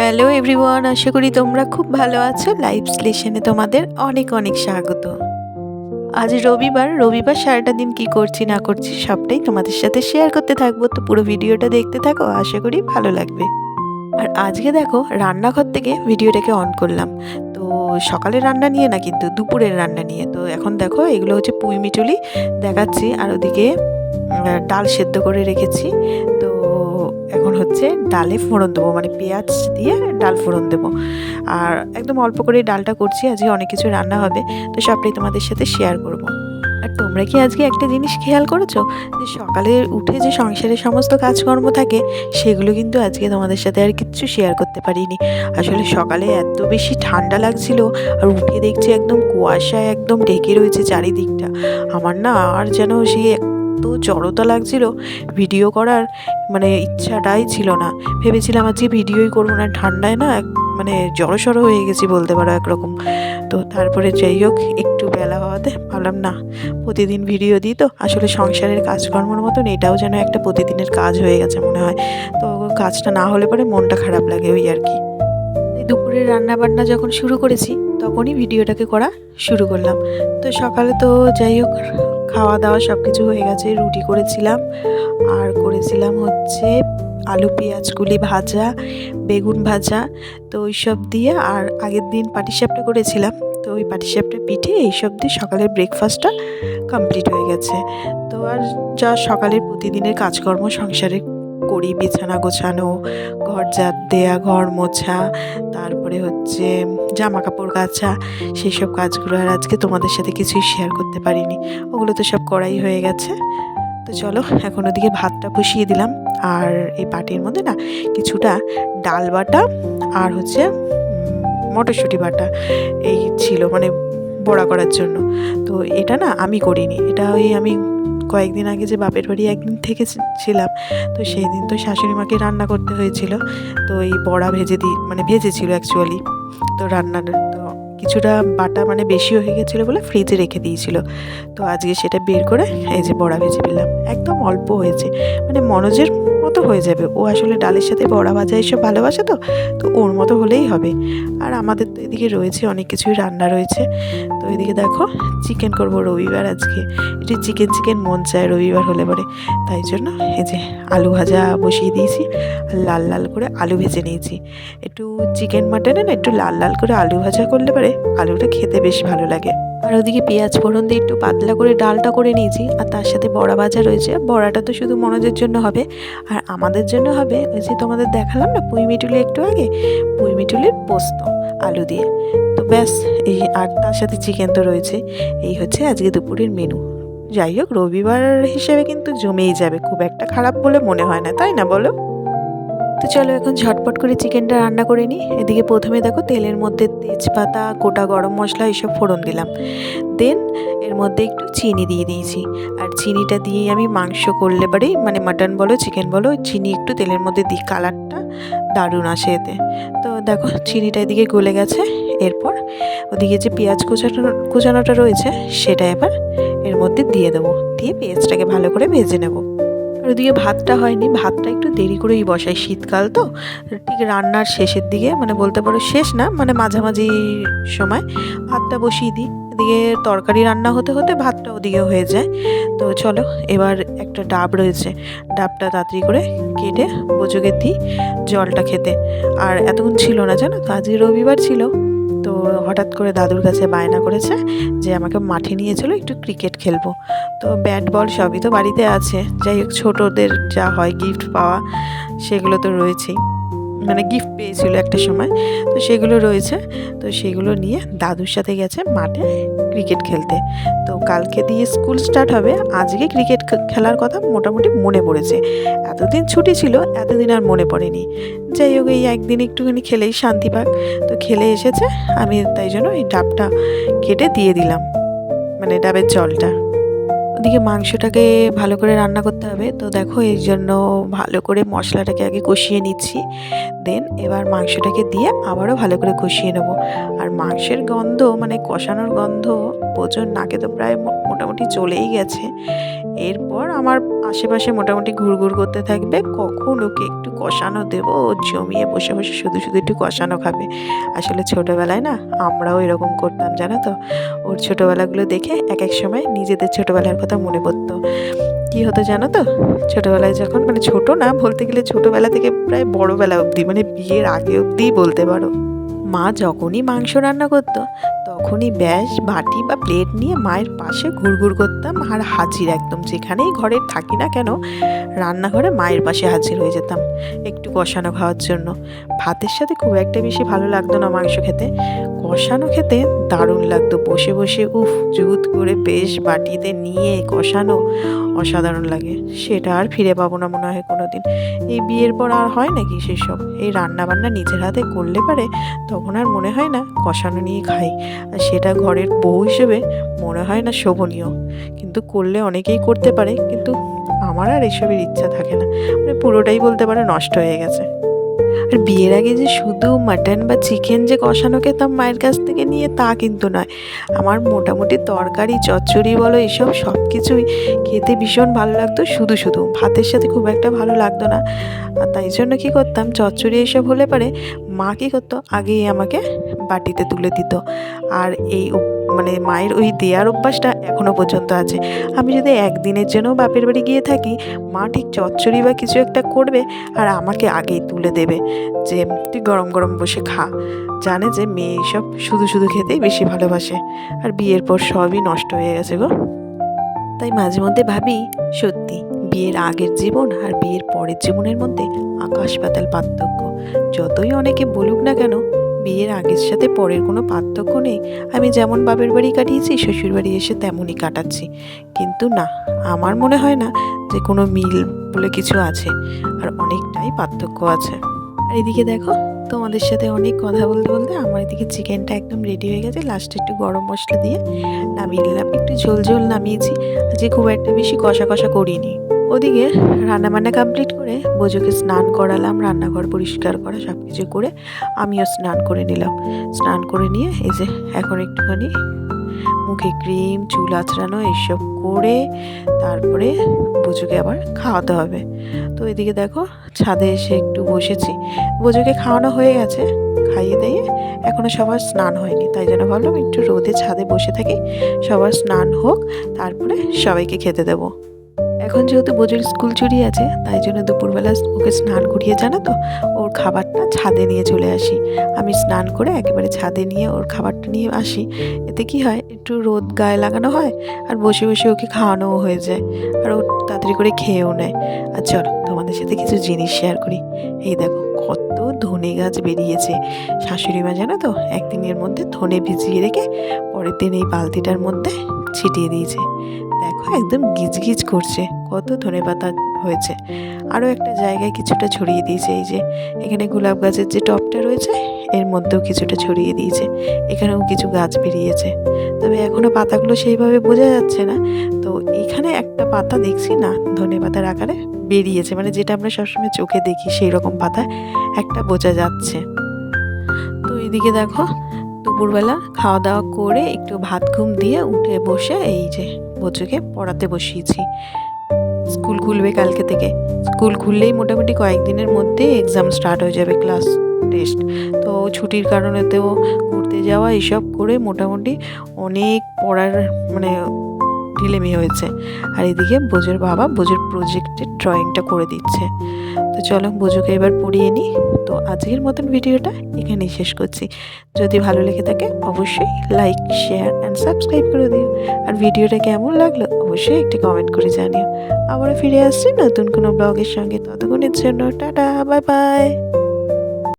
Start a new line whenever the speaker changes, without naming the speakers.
Hello everyone, আশা করি তোমরা খুব ভালো আছো। লাইভ স্টেশনে তোমাদের অনেক অনেক স্বাগত। আজ রবিবার সারাটা দিন কি করছি না করছি সবটাই তোমাদের সাথে শেয়ার করতে থাকবো। তো পুরো ভিডিওটা দেখতে থাকো, আশা করি ভালো লাগবে। আর আজকে দেখো রান্নাঘর থেকে ভিডিওটাকে অন করলাম। তো সকালের রান্না নিয়ে না, কিন্তু দুপুরের রান্না নিয়ে। তো এখন দেখো এগুলো হচ্ছে পুঁই মিটুলি দেখাচ্ছি, আর ওদিকে ডাল সেদ্ধ করে রেখেছি। তো এখন হচ্ছে ডালে ফোড়ন দেবো, মানে পেঁয়াজ দিয়ে ডাল ফোড়ন দেবো। আর একদম অল্প করে ডালটা করছি, আজকে অনেক কিছু রান্না হবে, তো সবটাই তোমাদের সাথে শেয়ার করব। আর তোমরা কি আজকে একটা জিনিস খেয়াল করেছো, যে সকালে উঠে যে সংসারের সমস্ত কাজকর্ম থাকে সেগুলো কিন্তু আজকে তোমাদের সাথে আর কিচ্ছু শেয়ার করতে পারিনি। আসলে সকালে এত বেশি ঠান্ডা লাগছিল, আর উঠে দেখছি একদম কুয়াশায় একদম ঢেকে রয়েছে চারিদিকটা। আমার না আর যেন সেই এত জড়তা লাগছিল, ভিডিও করার মানে ইচ্ছাটাই ছিল না। ভেবেছিলাম আজকে ভিডিওই করবো না, ঠান্ডায় না মানে জড়সড় হয়ে গেছি বলতে পারো একরকম। তো তারপরে যাই হোক একটু বেলা হওয়াতে ভাবলাম না, প্রতিদিন ভিডিও দিই, তো আসলে সংসারের কাজকর্মের মতন এটাও যেন একটা প্রতিদিনের কাজ হয়ে গেছে মনে হয়। তো কাজটা না হলে পরে মনটা খারাপ লাগে, ওই আর কি। দুপুরের রান্না বান্না যখন শুরু করেছি তখনই ভিডিওটাকে করা শুরু করলাম। তো সকালে তো যাই হোক খাওয়া দাওয়া সব কিছু হয়ে গেছে। রুটি করেছিলাম, আর করেছিলাম হচ্ছে আলু পেঁয়াজগুলি ভাজা, বেগুন ভাজা। তো ওই সব দিয়ে, আর আগের দিন পাটিসাপটা করেছিলাম, তো ওই পাটিসাপটা পিঠে এইসব দিয়ে সকালের ব্রেকফাস্টটা কমপ্লিট হয়ে গেছে। তো আর যা সকালের প্রতিদিনের কাজকর্ম সংসারে করি, বিছানা গোছানো, ঘর ঝাড় দেয়া, ঘর মোছা, তারপরে হচ্ছে জামা কাপড় কাচা, সেই সব কাজগুলো আর আজকে তোমাদের সাথে কিছুই শেয়ার করতে পারিনি। ওগুলো তো সব করাই হয়ে গেছে। তো চলো এখন ওদিকে ভাতটা বসিয়ে দিলাম। আর এই বাটির মধ্যে না কিছুটা ডাল বাটা আর হচ্ছে মটরশুঁটি বাটা এই ছিল, মানে বড়া করার জন্য। তো এটা না আমি করিনি, এটা ওই আমি কয়েকদিন আগে যে বাপের বাড়ি একদিন থেকে ছিলাম, তো সেই দিন তো শাশুড়ি মাকে রান্না করতে হয়েছিল। তো এই বড়া মানে ভেজেছিল অ্যাকচুয়ালি। তো রান্নার তো কিছুটা বাটা মানে বেশি হয়ে গেছিলো বলে ফ্রিজে রেখে দিয়েছিল। তো আজকে সেটা বের করে এই যে বড়া ভেজে ফেললাম। একদম অল্প হয়েছে, মানে মনোজের মতো হয়ে যাবে। ও আসলে ডালের সাথে বড়া ভাজা এসব ভালোবাসে, তো তো ওর মতো হলেই হবে। আর আমাদের তো এদিকে রয়েছে অনেক কিছুই রান্না রয়েছে। তো এদিকে দেখো চিকেন করবো রবিবার আজকে, একটু চিকেন মন চায় রবিবার হলে পরে। তাই জন্য এই যে আলু ভাজা বসিয়ে দিয়েছি, আর লাল লাল করে আলু ভেজে নিয়েছি। একটু চিকেন মাটনে না একটু লাল লাল করে আলু ভাজা করলে পরে আলুটা খেতে বেশ ভালো লাগে। আর ওদিকে পেঁয়াজ ফোড়ন দিয়ে একটু পাতলা করে ডালটা করে নিয়েছি, আর তার সাথে বড়া ভাজা রয়েছে। বড়াটা তো শুধু মনোজের জন্য হবে, আর আমাদের জন্য হবে ওই যে তোমাদের দেখালাম না পুঁই মিটুলি একটু আগে, পুঁই মিটুলির পোস্ত আলু দিয়ে। তো ব্যাস, এই আর তার সাথে চিকেন তো রয়েছে। এই হচ্ছে আজকে দুপুরের মেনু। যাই হোক রবিবার হিসেবে কিন্তু জমেই যাবে, খুব একটা খারাপ বলে মনে হয় না, তাই না বলো? তো চলো এখন ঝটপট করে চিকেনটা রান্না করে নিই। এদিকে প্রথমে দেখো তেলের মধ্যে তেজপাতা, গোটা গরম মশলা এইসব ফোড়ন দিলাম। দেন এর মধ্যে একটু চিনি দিয়ে দিয়েছি। আর চিনিটা দিয়েই আমি মাংস করলে পরেই, মানে মাটন বলো চিকেন বলো, চিনি একটু তেলের মধ্যে দিই, কালারটা দারুণ আসে এতে। তো দেখো চিনিটা এদিকে গলে গেছে। এরপর ওদিকে যে পেঁয়াজ কুচানোটা রয়েছে সেটা এবার এর মধ্যে দিয়ে দেবো, দিয়ে পেঁয়াজটাকে ভালো করে ভেজে নেবো। আর ওদিকে ভাতটা হয়নি, ভাতটা একটু দেরি করেই বসাই, শীতকাল তো ঠিক রান্নার শেষের দিকে, মানে বলতে পারো শেষ না, মানে মাঝামাঝি সময় ভাতটা বসিয়ে দিই। এদিকে তরকারি রান্না হতে হতে ভাতটা ওদিকে হয়ে যায়। তো চলো এবার একটা ডাব রয়েছে, ডাবটা তাড়াতাড়ি করে কেটে বোচোকে দিই জলটা খেতে। আর এতক্ষণ ছিল না জানো তো, আজকে রবিবার ছিল। তো হঠাৎ করে দাদুর কাছে বায়না করেছে যে আমাকে মাঠে নিয়ে চলো একটু ক্রিকেট খেলবো। তো ব্যাট বল সবই তো বাড়িতে আছে, যাই হোক ছোটোদের যা হয় গিফট পাওয়া সেগুলো তো রয়েছেই, মানে গিফট পেয়েছিল একটা সময়, তো সেগুলো রয়েছে। তো সেগুলো নিয়ে দাদুর সাথে গেছে মাঠে ক্রিকেট খেলতে। তো কালকে দিয়ে স্কুল স্টার্ট হবে, আজকে ক্রিকেট খেলার কথা মোটামুটি মনে পড়েছে। এতদিন ছুটি ছিল, এতদিন আর মনে পড়েনি। যাই হোক এই একদিন একটুখানি খেলেই শান্তি পাক। তো খেলে এসেছে, আমি তাই জন্য এই ডাবটা কেটে দিয়ে দিলাম, মানে ডাবের জলটা। ওদিকে মাংসটাকে ভালো করে রান্না করতে হবে। তো দেখো এর জন্য ভালো করে মশলাটাকে আগে কষিয়ে নিচ্ছি, দেন এবার মাংসটাকে দিয়ে আবারও ভালো করে কষিয়ে নেব। আর মাংসের গন্ধ মানে কষানোর গন্ধ বোঝোর নাকে তো প্রায় মোটামুটি চলেই গেছে। এরপর আমার আশেপাশে মোটামুটি ঘুরঘুর করতে থাকবে, কখন ওকে একটু কষানো দেবো, ও জমিয়ে বসে বসে শুধু শুধু একটু কষানো খাবে। আসলে ছোটোবেলায় না আমরাও এরকম করতাম জানো তো। ওর ছোটোবেলাগুলো দেখে এক এক সময় নিজেদের ছোটোবেলার কথা মনে পড়তো। কী হতো জানো তো, ছোটোবেলায় যখন মানে ছোটো না বলতে গেলে ছোটোবেলা থেকে প্রায় বড়োবেলা অবধি মানে বিয়ের আগে অবধিই বলতে পারো, মা যখনই মাংস রান্না করতো তখনই ব্যাস বাটি বা প্লেট নিয়ে মায়ের পাশে ঘুরঘুর করতাম আর হাজির, একদম যেখানেই ঘরে থাকি না কেন রান্নাঘরে মায়ের পাশে হাজির হয়ে যেতাম একটু কষানো খাওয়ার জন্য। ভাতের সাথে খুব একটা বেশি ভালো লাগতো না মাংস খেতে, কষানো খেতে দারুণ লাগতো। বসে বসে উফ জুত করে বেশ বাটিতে নিয়ে কষানো অসাধারণ লাগে। সেটা আর ফিরে পাবো না মনে হয় কোনো দিন। এই বিয়ের পর আর হয় নাকি সেসব? এই রান্নাবান্না নিজের হাতে করলে পারে তখন আর মনে হয় না কষানো নিয়ে খাই, আর সেটা ঘরের বউ হিসেবে মনে হয় না শোভনীয়। কিন্তু করলে অনেকেই করতে পারে, কিন্তু আমার আর এসবের ইচ্ছা থাকে না, মানে পুরোটাই বলতে পারে নষ্ট হয়ে গেছে। আর বিয়ের আগে যে শুধু মাটন বা চিকেন যে কষানো খেতাম মায়ের কাছ থেকে নিয়ে তা কিন্তু নয়, আমার মোটামুটি তরকারি চচ্চড়ি বলো এসব সব কিছুই খেতে ভীষণ ভালো লাগতো, শুধু শুধু ভাতের সাথে খুব একটা ভালো লাগতো না। আর তাই জন্য কী করতাম, চচ্চড়ি এসব হলে পারে মা কী করতো আগেই আমাকে বাটিতে তুলে দিত। আর এই মানে মায়ের ওই দেয়ার অভ্যাসটা এখনও পর্যন্ত আছে। আমি যদি একদিনের জন্য বাপের বাড়ি গিয়ে থাকি, মা ঠিক চচ্চড়ি বা কিছু একটা করবে আর আমাকে আগেই তুলে দেবে যে তুই গরম গরম বসে খা। জানে যে মেয়ে এইসব শুধু শুধু খেতেই বেশি ভালোবাসে। আর বিয়ের পর সবই নষ্ট হয়ে গেছে গো। তাই মাঝে মধ্যে ভাবি সত্যি বিয়ের আগের জীবন আর বিয়ের পরের জীবনের মধ্যে আকাশ পাতাল পার্থক্য। যতই অনেকে বলুক না কেন বিয়ের আগের সাথে পরের কোনো পার্থক্য নেই, আমি যেমন বাপের বাড়ি কাটিয়েছি শ্বশুর বাড়ি এসে তেমনই কাটাচ্ছি, কিন্তু না, আমার মনে হয় না যে কোনো মিল বলে কিছু আছে, আর অনেকটাই পার্থক্য আছে। আর এদিকে দেখো তোমাদের সাথে অনেক কথা বলতে বলতে আমার এদিকে চিকেনটা একদম রেডি হয়ে গেছে। লাস্টে একটু গরম মশলা দিয়ে নামিয়ে নিলাম, একটু ঝোল ঝোল নামিয়েছি, আজকে খুব একটা বেশি কষা কষা করিনি। ওদিকে রান্নাবান্না কমপ্লিট করে বোজোকে স্নান করালাম, রান্নাঘর পরিষ্কার করা সব কিছু করে আমিও স্নান করে নিলাম। স্নান করে নিয়ে এই যে এখন একটুখানি মুখে ক্রিম চুল আঁচড়ানো এইসব করে তারপরে বোজোকে আবার খাওয়াতে হবে। তো এদিকে দেখো ছাদে এসে একটু বসেছি, বোজোকে খাওয়ানো হয়ে গেছে, খাইয়ে দিয়ে এখনও সবার স্নান হয়নি, তাই জন্য ভাবলাম একটু রোদে ছাদে বসে থাকি, সবার স্নান হোক তারপরে সবাইকে খেতে দেবো। এখন যেহেতু বোজোর স্কুল ছুটি আছে তাই জন্য দুপুরবেলা ওকে স্নান করিয়ে জানো তো ওর খাবারটা ছাদে নিয়ে চলে আসি। আমি স্নান করে একেবারে ছাদে নিয়ে ওর খাবারটা নিয়ে আসি, এতে কি হয় একটু রোদ গায়ে লাগানো হয় আর বসে বসে ওকে খাওয়ানোও হয়ে যায়, আর ও তাড়াতাড়ি করে খেয়েও নেয়। আর চলো তোমাদের সাথে কিছু জিনিস শেয়ার করি। এই দেখো কত ধনে গাছ বেরিয়েছে, শাশুড়ি মা জানো তো একদিনের মধ্যে ধনে ভিজিয়ে রেখে পরের দিন এই বালতিটার মধ্যে ছিটিয়ে দিয়েছে। দেখো একদম গিজগিজ করছে, কত ধনেপাতা হয়েছে। আরও একটা জায়গায় কিছুটা ছড়িয়ে দিয়েছে, এই যে এখানে গোলাপ গাছের যে টবটা রয়েছে এর মধ্যেও কিছুটা ছড়িয়ে দিয়েছে, এখানেও কিছু গাছ বেরিয়েছে, তবে এখনও পাতাগুলো সেইভাবে বোঝা যাচ্ছে না। তো এখানে একটা পাতা দেখছি না ধনেপাতার আকারে বেরিয়েছে, মানে যেটা আমরা সবসময় চোখে দেখি সেই রকম পাতা একটা বোঝা যাচ্ছে। তো এদিকে দেখো দুপুরবেলা খাওয়া দাওয়া করে একটু ভাত ঘুম দিয়ে উঠে বসে এই যে বোজোকে পড়াতে বসিয়েছি। স্কুল খুলবে কালকে থেকে, স্কুল খুললেই মোটামুটি কয়েকদিনের মধ্যে এক্সাম স্টার্ট হয়ে যাবে, ক্লাস টেস্ট। তো ছুটির কারণেতেও ঘুরতে যাওয়া এসব করে মোটামুটি অনেক পড়ার মানে ঢিলেমি হয়েছে। আর এদিকে বোজোর বাবা বোজোর প্রজেক্টের ড্রয়িংটা করে দিচ্ছে। তো চলো বোজোকে এবার পড়িয়ে নিই। তো আজকের মতন ভিডিওটা এখানেই শেষ করছি। যদি ভালো লেগে থাকে অবশ্যই লাইক শেয়ার অ্যান্ড সাবস্ক্রাইব করে দিও। আর ভিডিওটা কেমন লাগলো অবশ্যই একটি কমেন্ট করে জানিও। আবারও ফিরে আসছি নতুন কোনো ব্লগের সঙ্গে, ততক্ষণের জন্য টাটা বাই বাই।